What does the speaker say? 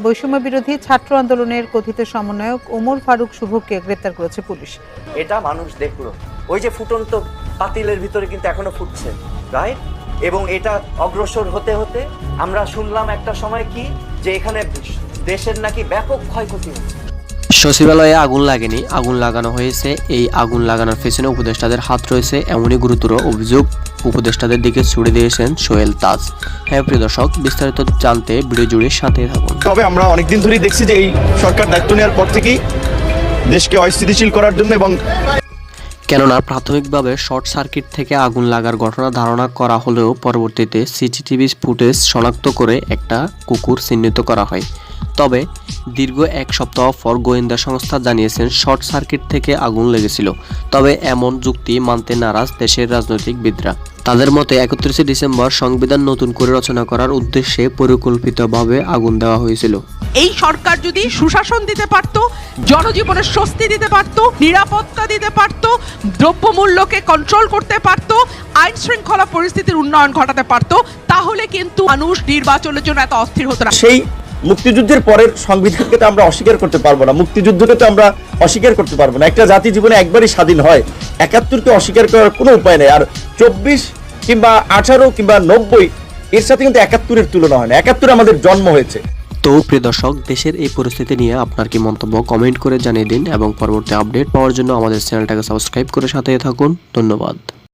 বৈষম্য বিরোধী ছাত্র আন্দোলনের কথিত সমন্বয়ক ওমর ফারুক শুভকে গ্রেপ্তার করেছে পুলিশ। এটা মানুষ দেখলো, ওই যে ফুটন্ত পাতিলের ভিতরে কিন্তু এখনো ফুটছে, রাইট? এবং এটা অগ্রসর হতে হতে আমরা শুনলাম একটা সময় কি, যে এখানে দেশের নাকি ব্যাপক ক্ষয়ক্ষতি হচ্ছে। সচিবালয়ে আগুন লাগেনি, আগুন লাগানো হয়েছে। এই আগুন লাগানোর পেছনে উপদেষ্টাদের হাত রয়েছে, এমনই গুরুতর অভিযোগ উপদেষ্টাদের দিকে ছুড়ে দিয়েছেন সোহেল তাজ। হ্যাঁ প্রিয় দর্শক, বিস্তারিত জানতে ভিডিও জুড়ে সাথে থাকুন। তবে আমরা অনেকদিন ধরেই দেখছি যে এই সরকার দায়িত্ব নেওয়ার পর থেকেই দেশকে অস্থিতিশীল করার জন্য এবং কেননা প্রাথমিকভাবে শর্ট সার্কিট থেকে আগুন লাগার ঘটনা ধারণা করা হলেও পরবর্তীতে সিসিটিভি ফুটেজ শনাক্ত করে একটা কুকুর চিহ্নিত করা হয়। তবে দীর্ঘ এক সপ্তাহ পর গোয়েন্দা সংস্থা জানিয়েছেন শর্ট সার্কিট থেকে আগুন লেগেছিল। তবে এমন যুক্তি মানতে নারাজ দেশের রাজনৈতিকবিদরা। তাদের মতে 31 ডিসেম্বর সংবিধান নতুন করে রচনা করার উদ্দেশ্যে পরিকল্পিতভাবে আগুন দেওয়া হয়েছিল। এই সরকার যদি সুশাসন দিতে পারত, জনজীবনের স্বস্তি দিতে পারত, নিরাপত্তা দিতে পারত, দ্রব্যমূল্যকে কন্ট্রোল করতে পারত, আইন শৃঙ্খলা পরিস্থিতির উন্নয়ন ঘটাতে পারত, তাহলে কিন্তু মানুষ নির্বাচনের জন্য এত অস্থির হতো না। সেই মুক্তিযুদ্ধের পরের সংবিধানকে তো আমরা অস্বীকার করতে পারবো না, মুক্তিযুদ্ধকে তো আমরা অস্বীকার করতে পারবো না। একটা জাতি জীবনে একবারই স্বাধীন হয়, 71কে অস্বীকার করার কোনো উপায় নেই। আর 24 কিংবা 18 কিংবা 90 এর সাথে কিন্তু 71-এর তুলনা হয় না। 71 আমাদের জন্ম হয়েছে। তো প্রিয় দর্শক, দেশের এই পরিস্থিতি নিয়ে আপনার কি মন্তব্য কমেন্ট করে জানিয়ে দিন এবং পরবর্তী আপডেট পাওয়ার জন্য আমাদের চ্যানেলটাকে সাবস্ক্রাইব করে সাথে থাকুন। ধন্যবাদ।